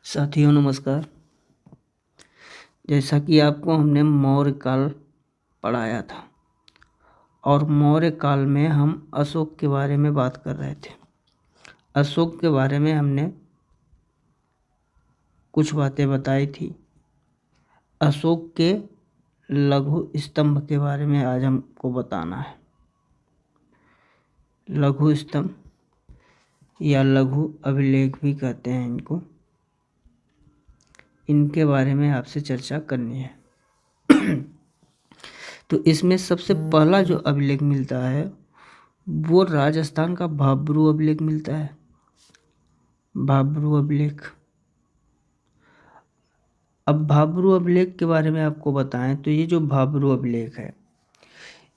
साथियों नमस्कार। जैसा कि आपको हमने मौर्य काल पढ़ाया था और मौर्य काल में हम अशोक के बारे में बात कर रहे थे। अशोक के बारे में हमने कुछ बातें बताई थी। अशोक के लघु स्तंभ के बारे में आज हमको बताना है। लघु स्तंभ या लघु अभिलेख भी कहते हैं इनको, इनके बारे में आपसे चर्चा करनी है। तो इसमें सबसे पहला जो अभिलेख मिलता है वो राजस्थान का भाब्रू अभिलेख मिलता है। भाब्रू अभिलेख। अब भाब्रू अभिलेख के बारे में आपको बताएं तो ये जो भाब्रू अभिलेख है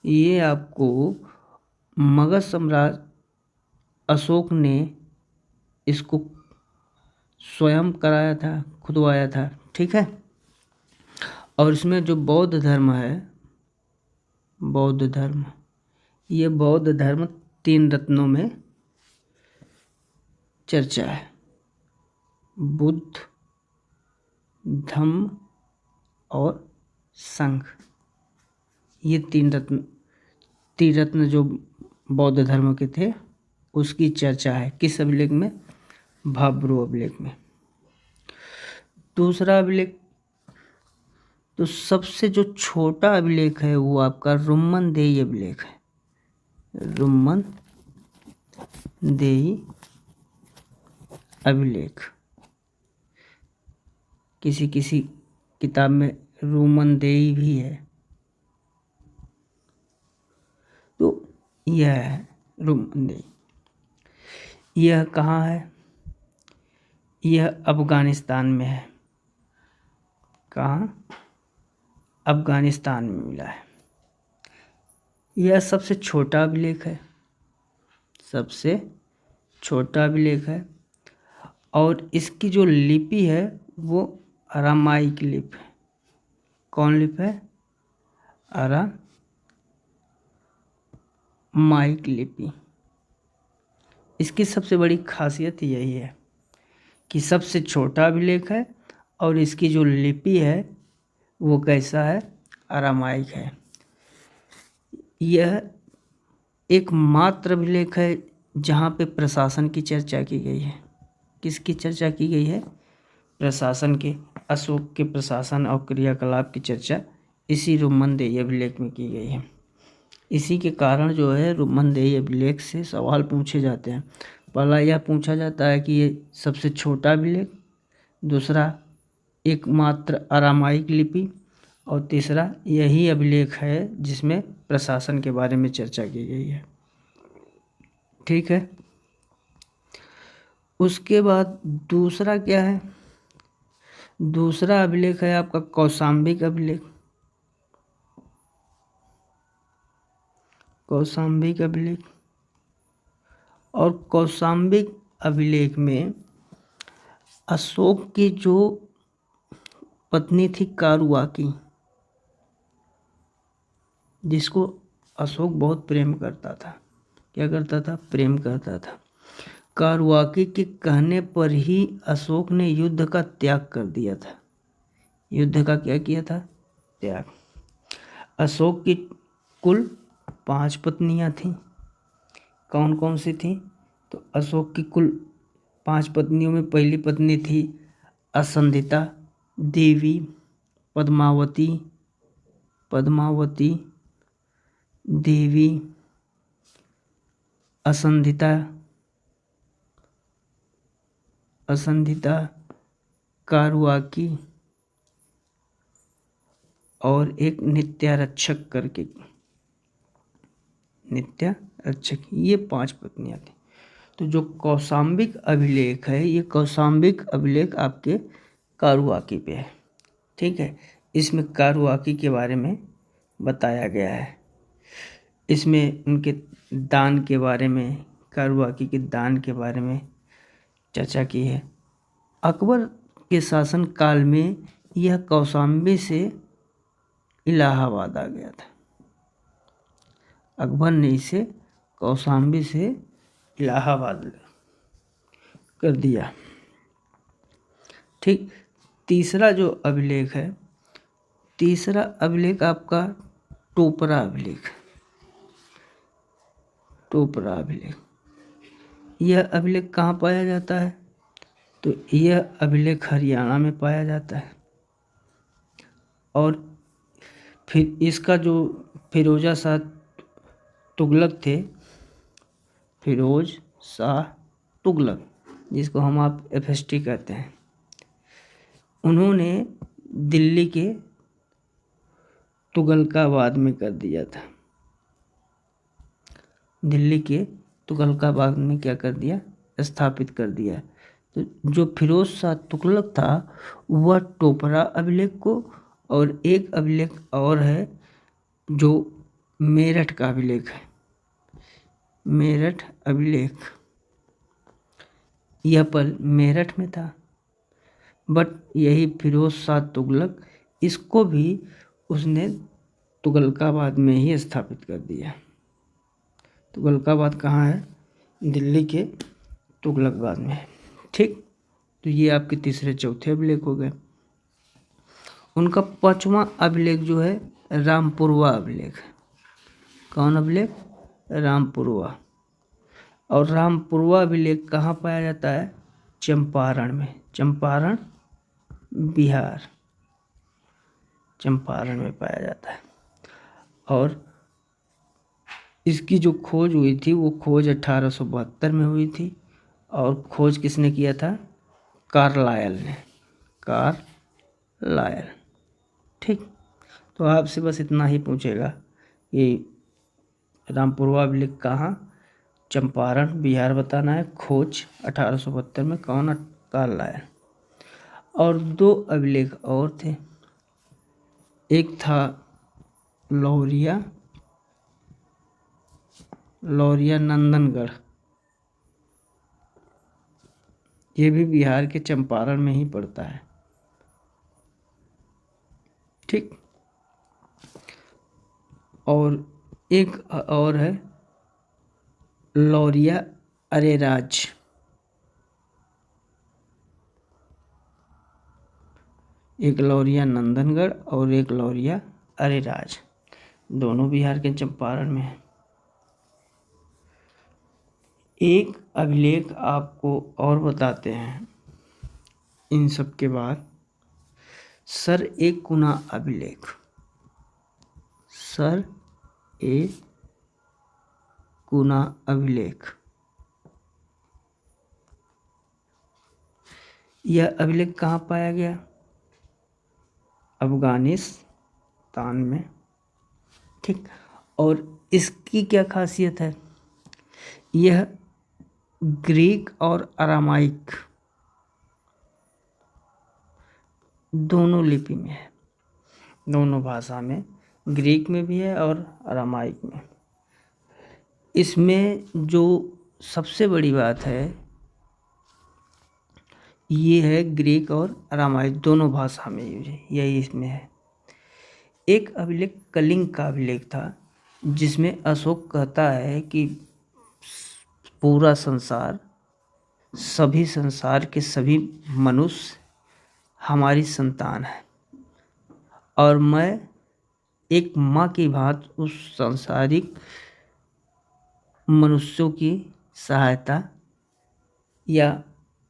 ये आपको मगध सम्राट अशोक ने इसको स्वयं कराया था, खुदवाया था, ठीक है। और इसमें जो बौद्ध धर्म है, बौद्ध धर्म, ये बौद्ध धर्म 3 रत्नों में चर्चा है। बुद्ध, धम्म और संघ, ये 3 रत्न जो बौद्ध धर्म के थे उसकी चर्चा है। किस अभिलेख में? भाब्रू अभिलेख में। दूसरा अभिलेख, तो सबसे जो छोटा अभिलेख है वो आपका रुम्मनदेही अभिलेख है। रुम्मनदेही अभिलेख। किसी किसी किताब में रुम्मनदेही भी है, तो यह है रुम्मनदेही। यह कहाँ है? यह अफगानिस्तान में है। कहाँ? अफगानिस्तान में मिला है। यह सबसे छोटा अभिलेख है, सबसे छोटा अभिलेख है। और इसकी जो लिपि है वो अरामाइक लिपि है। कौन लिपि है? अरामाइक लिपि। इसकी सबसे बड़ी खासियत यही है कि सबसे छोटा अभिलेख है और इसकी जो लिपि है वो कैसा है? अरामाइक है। यह एकमात्र अभिलेख है जहाँ पे प्रशासन की चर्चा की गई है। किसकी चर्चा की गई है? प्रशासन के, अशोक के प्रशासन और क्रियाकलाप की चर्चा इसी रुम्मनदेही अभिलेख में की गई है। इसी के कारण जो है रुम्मनदेही अभिलेख से सवाल पूछे जाते हैं। पहला यह पूछा जाता है कि ये सबसे छोटा अभिलेख, दूसरा एकमात्र अरामाइक लिपि, और तीसरा यही अभिलेख है जिसमें प्रशासन के बारे में चर्चा की गई है। ठीक है। उसके बाद दूसरा क्या है? दूसरा अभिलेख है आपका कौशाम्बिक अभिलेख। कौशाम्बिक अभिलेख। और कौशाम्बिक अभिलेख में अशोक की जो पत्नी थी कारुआकी, जिसको अशोक बहुत प्रेम करता था। क्या करता था? प्रेम करता था। कारुआकी के कहने पर ही अशोक ने युद्ध का त्याग कर दिया था। युद्ध का क्या किया था? त्याग। अशोक की कुल 5 पत्नियां थीं। कौन कौन सी थीं? तो अशोक की कुल 5 पत्नियों में पहली पत्नी थी असंधिता देवी, पद्मावती देवी, असंधिता, कारुआकी और एक नित्यारक्षक करके, नित्यारक्षक, ये 5 पत्नियां थी। तो जो कौशाम्बिक अभिलेख है ये कौशाम्बिक अभिलेख आपके कारुआकी पे है। ठीक है। इसमें कारुआकी के बारे में बताया गया है। इसमें उनके दान के बारे में, कारुआकी के दान के बारे में चर्चा की है। अकबर के शासन काल में यह कौशाम्बी से इलाहाबाद आ गया था। अकबर ने इसे कौशाम्बी से इलाहाबाद कर दिया। ठीक। तीसरा जो अभिलेख है, तीसरा अभिलेख आपका टोपरा अभिलेख। टोपरा अभिलेख, यह अभिलेख कहाँ पाया जाता है? तो यह अभिलेख हरियाणा में पाया जाता है। और फिर इसका जो फिरोजा शाह तुगलक थे, फिरोज शाह तुगलक, जिसको हम आप FST कहते हैं, उन्होंने दिल्ली के तुगलकाबाद में कर दिया था। दिल्ली के तुगलकाबाद में क्या कर दिया? स्थापित कर दिया। तो जो फिरोज शाह तुगलक था वह टोपरा अभिलेख को, और एक अभिलेख और है जो मेरठ का अभिलेख है, मेरठ अभिलेख, यह पल मेरठ में था, बट यही फिरोज शाह तुगलक इसको भी उसने तुगलकाबाद में ही स्थापित कर दिया। तुगलकाबाद कहाँ है? दिल्ली के तुगलकाबाद में है। ठीक। तो ये आपके तीसरे चौथे अभिलेख हो गए। उनका पांचवा अभिलेख जो है रामपुरवा अभिलेख। कौन अभिलेख? रामपुरवा। और रामपुरवा अभिलेख कहाँ पाया जाता है? चंपारण में। चंपारण बिहार, चंपारण में पाया जाता है। और इसकी जो खोज हुई थी वो खोज 1872 में हुई थी। और खोज किसने किया था? कार्लायल ने। कार्लायल। ठीक। तो आपसे बस इतना ही पूछेगा कि रामपुरवा अभिलेख कहाँ? चंपारण बिहार बताना है। खोज 1872 में कौन? कार्लायल। और दो अभिलेख और थे, एक था लौरिया, लौरिया नंदनगढ़, ये भी बिहार के चंपारण में ही पड़ता है। ठीक। और एक और है लौरिया अरेराज। एक लौरिया नंदनगढ़ और एक लौरिया अरेराज, दोनों बिहार के चंपारण में है। एक अभिलेख आपको और बताते हैं इन सब के बाद, सर ए कुना अभिलेख। सर ए कुना अभिलेख, यह अभिलेख कहाँ पाया गया? अफगानिस्तान में। ठीक। और इसकी क्या खासियत है? यह ग्रीक और अरामाइक दोनों लिपि में है, दोनों भाषा में, ग्रीक में भी है और अरामाइक में। इसमें जो सबसे बड़ी बात है ये है ग्रीक और अरामाइक दोनों भाषा में यूज है, यही इसमें है। एक अभिलेख कलिंग का अभिलेख था जिसमें अशोक कहता है कि पूरा संसार, सभी संसार के सभी मनुष्य हमारी संतान है और मैं एक माँ की भांति उस सांसारिक मनुष्यों की सहायता या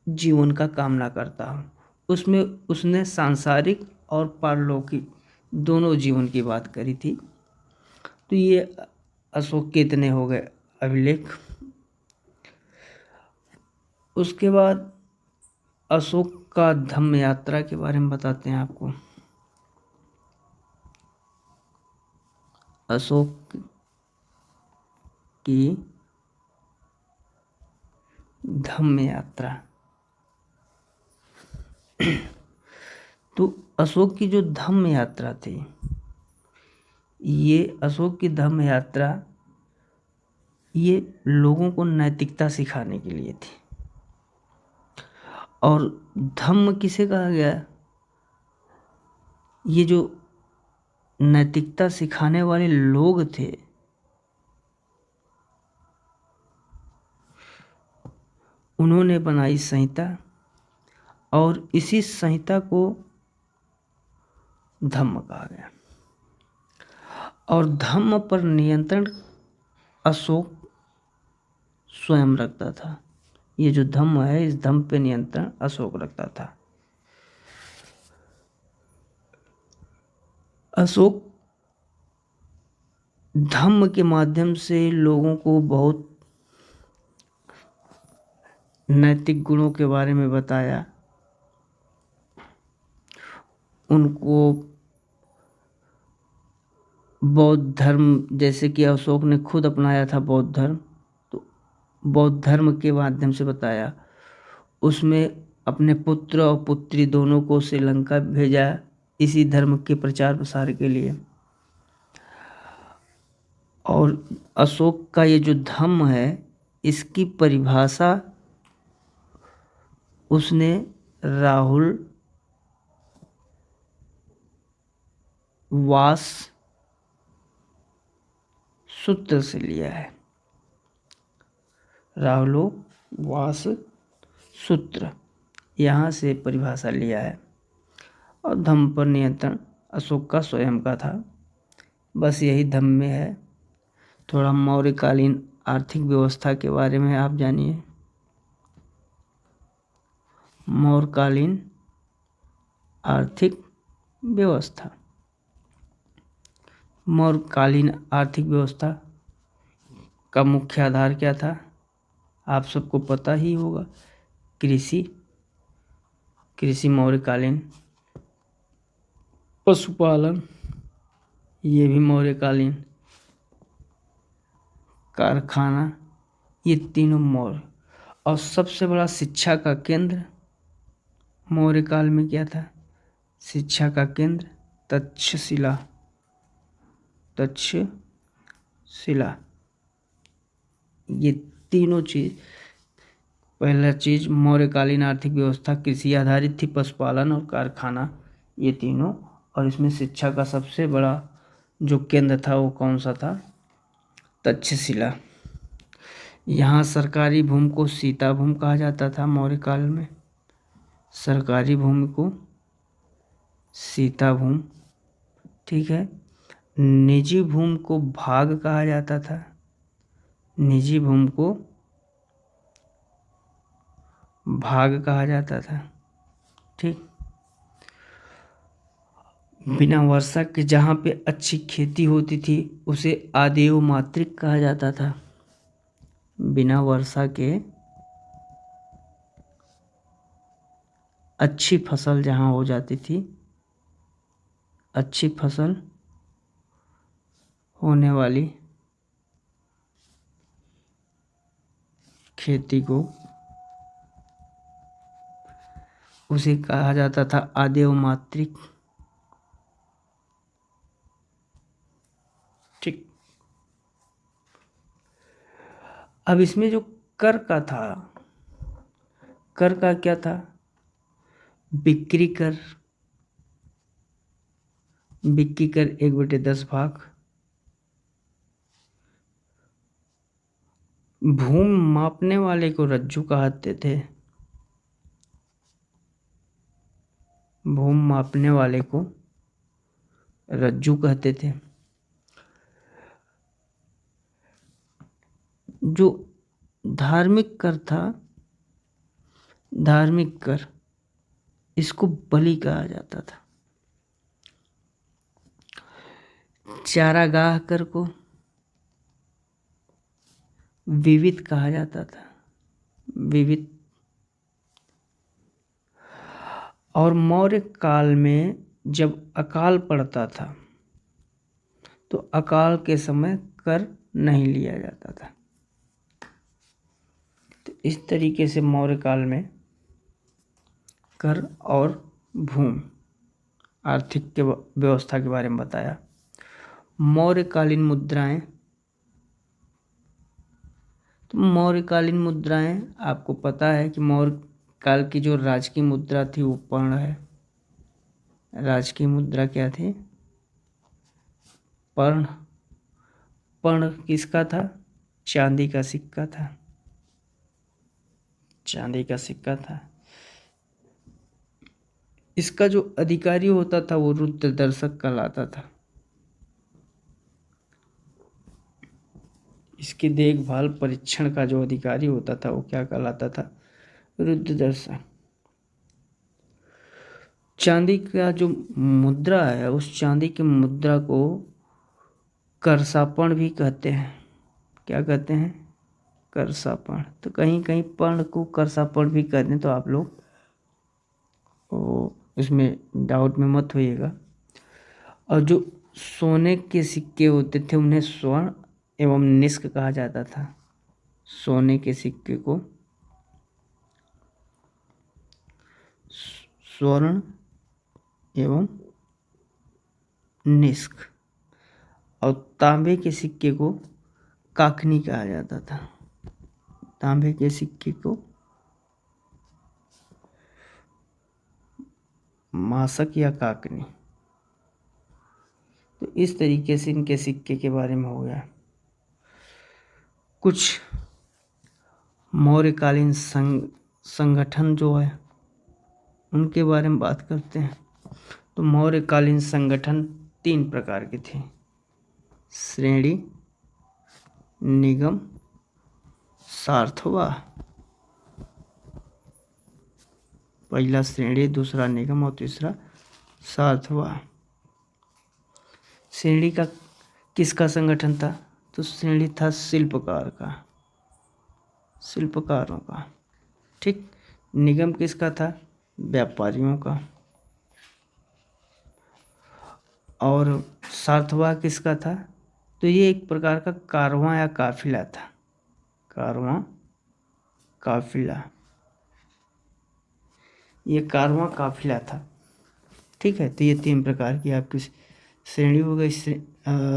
जीवन का कामना करता हूँ। उसमें उसने सांसारिक और पारलौकिक दोनों जीवन की बात करी थी। तो ये अशोक के इतने हो गए अभिलेख। उसके बाद अशोक का धम्म यात्रा के बारे में बताते हैं आपको। अशोक की धम्म यात्रा। तो अशोक की जो धम्म यात्रा थी, ये अशोक की धम्म यात्रा ये लोगों को नैतिकता सिखाने के लिए थी। और धम्म किसे कहा गया? ये जो नैतिकता सिखाने वाले लोग थे उन्होंने बनाई संहिता और इसी संहिता को धम्म कहा गया। और धम्म पर नियंत्रण अशोक स्वयं रखता था। ये जो धम्म है, इस धम्म पे नियंत्रण अशोक रखता था। अशोक धम्म के माध्यम से लोगों को बहुत नैतिक गुणों के बारे में बताया, उनको बौद्ध धर्म, जैसे कि अशोक ने खुद अपनाया था बौद्ध धर्म, तो बौद्ध धर्म के माध्यम से बताया। उसमें अपने पुत्र और पुत्री दोनों को श्रीलंका भेजा इसी धर्म के प्रचार प्रसार के लिए। और अशोक का ये जो धम्म है, इसकी परिभाषा उसने राहुल वास सूत्र से लिया है। राहुलो वास सूत्र, यहाँ से परिभाषा लिया है। और धम्म पर नियंत्रण अशोक का स्वयं का था। बस यही धम्म में है। थोड़ा मौर्यकालीन आर्थिक व्यवस्था के बारे में आप जानिए। मौर्यकालीन आर्थिक व्यवस्था, मौर्यकालीन आर्थिक व्यवस्था का मुख्य आधार क्या था? आप सबको पता ही होगा, कृषि, कृषि मौर्यकालीन, पशुपालन, ये भी मौर्यकालीन, कारखाना, ये तीनों मौर्य। और सबसे बड़ा शिक्षा का केंद्र मौर्य काल में क्या था? शिक्षा का केंद्र तक्षशिला, तक्षशिला। ये तीनों चीज, पहला चीज मौर्यकालीन आर्थिक व्यवस्था कृषि आधारित थी, पशुपालन और कारखाना, ये तीनों। और इसमें शिक्षा का सबसे बड़ा जो केंद्र था वो कौन सा था? तक्षशिला। यहाँ सरकारी भूमि को सीता भूमि कहा जाता था मौर्य काल में। सरकारी भूमि को सीता भूमि, ठीक है। निजी भूमि को भाग कहा जाता था। निजी भूमि को भाग कहा जाता था, ठीक। बिना वर्षा के जहाँ पे अच्छी खेती होती थी उसे आदेव मातृक कहा जाता था। बिना वर्षा के अच्छी फसल जहाँ हो जाती थी, अच्छी फसल होने वाली खेती को उसे कहा जाता था आदेव मातृक, ठीक। अब इसमें जो कर का था, कर का क्या था? बिक्री कर, बिक्री कर 1/10 भाग। भूमि मापने वाले को रज्जू कहते थे। भूमि मापने वाले को रज्जू कहते थे। जो धार्मिक कर था, धार्मिक कर, इसको बलि कहा जाता था। चारागाह कर को विविध कहा जाता था, विविध। और मौर्य काल में जब अकाल पड़ता था तो अकाल के समय कर नहीं लिया जाता था। तो इस तरीके से मौर्य काल में कर और भूमि आर्थिक के व्यवस्था के बारे में बताया। मौर्यकालीन मुद्राएं, तो मौर्यकालीन मुद्राएं आपको पता है कि मौर्य काल की जो राजकीय मुद्रा थी वो पर्ण है। राजकीय मुद्रा क्या थी? पर्ण। पर्ण किसका था? चांदी का सिक्का था, चांदी का सिक्का था। इसका जो अधिकारी होता था वो रुद्रदर्शक कहलाता था। इसकी देखभाल परीक्षण का जो अधिकारी होता था वो क्या कहलाता था? रुद्रदर्शक। चांदी का जो मुद्रा है उस चांदी की मुद्रा को करसापण भी कहते हैं। क्या कहते हैं? करसापण। तो कहीं कहीं पर्ण को करसापण भी कहते हैं, तो आप लोग इसमें डाउट में मत होइएगा। और जो सोने के सिक्के होते थे उन्हें स्वर्ण एवं निष्क कहा जाता था। सोने के सिक्के को स्वर्ण एवं निष्क, और तांबे के सिक्के को काकनी कहा जाता था। तांबे के सिक्के को मासक या काकनी। तो इस तरीके से इनके सिक्के के बारे में हो गया। कुछ मौर्यकालीन संगठन जो है उनके बारे में बात करते हैं। तो मौर्यकालीन संगठन 3 प्रकार के थे: श्रेणी, निगम, सार्थवा। पहला श्रेणी, दूसरा निगम और तीसरा सार्थवा। श्रेणी का किसका संगठन था? तो श्रेणी था शिल्पकार का, शिल्पकारों का। ठीक। निगम किसका था? व्यापारियों का। और सार्थवा किसका था? तो ये एक प्रकार का कारवां या काफिला था। कारवां, काफिला, ये कारवां काफिला था। ठीक है। तो ये 3 प्रकार की आपकी श्रेणी हो गई,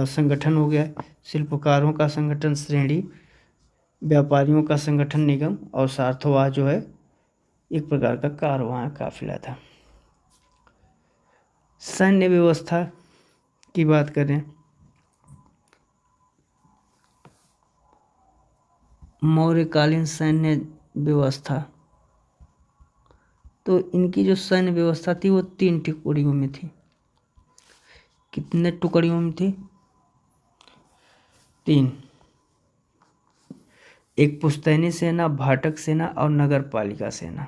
संगठन हो गया। शिल्पकारों का संगठन श्रेणी, व्यापारियों का संगठन निगम, और सार्थवा जो है एक प्रकार का कारवां काफिला था। सैन्य व्यवस्था की बात करें, मौर्यकालीन सैन्य व्यवस्था, तो इनकी जो सैन्य व्यवस्था थी वो 3 टुकड़ियों में थी। कितने टुकड़ियों में थी? 3। एक पुश्तैनी सेना, भाटक सेना और नगर पालिका सेना।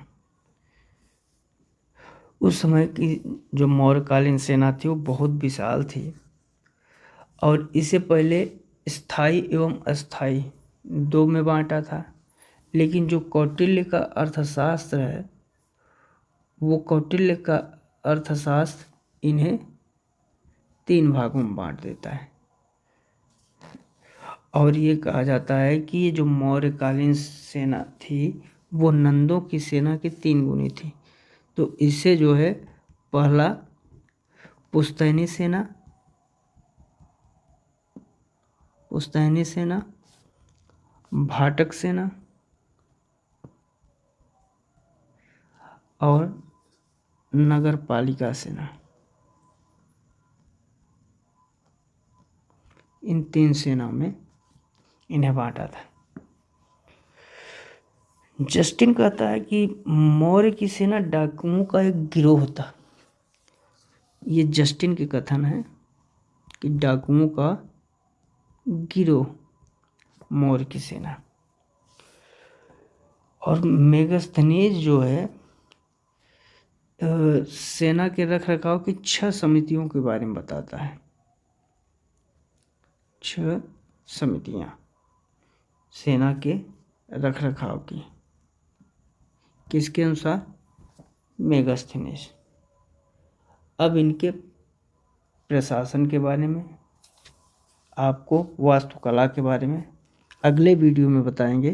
उस समय की जो मौर्यकालीन सेना थी वो बहुत विशाल थी, और इसे पहले स्थायी एवं अस्थायी 2 में बांटा था। लेकिन जो कौटिल्य का अर्थशास्त्र है, वो कौटिल्य का अर्थशास्त्र इन्हें 3 भागों में बांट देता है। और ये कहा जाता है कि ये जो मौर्यकालीन सेना थी वो नंदों की सेना की 3 गुनी थी। तो इससे जो है पहला पुश्तैनी सेना, भाटक सेना और नगर पालिका सेना, इन 3 सेनाओं में इन्हें बांटा था। जस्टिन कहता है कि मौर्य की सेना डाकुओं का एक गिरोह था। ये जस्टिन के कथन है कि डाकुओं का गिरोह मौर्य की सेना। और मेगस्थनीज जो है सेना के रख रखाव की 6 समितियों के बारे में बताता है। 6 समितियां सेना के रख रखाव की, किसके अनुसार? मेगस्थनीज। अब इनके प्रशासन के बारे में, आपको वास्तुकला के बारे में अगले वीडियो में बताएंगे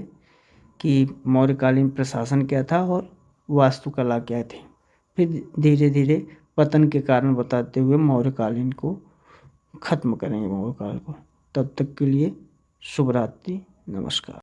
कि मौर्यकालीन प्रशासन क्या था और वास्तुकला क्या थी। फिर धीरे धीरे पतन के कारण बताते हुए मौर्यकालीन को खत्म करेंगे, मौर्यकाल को। तब तक के लिए शुभ रात्रि, नमस्कार।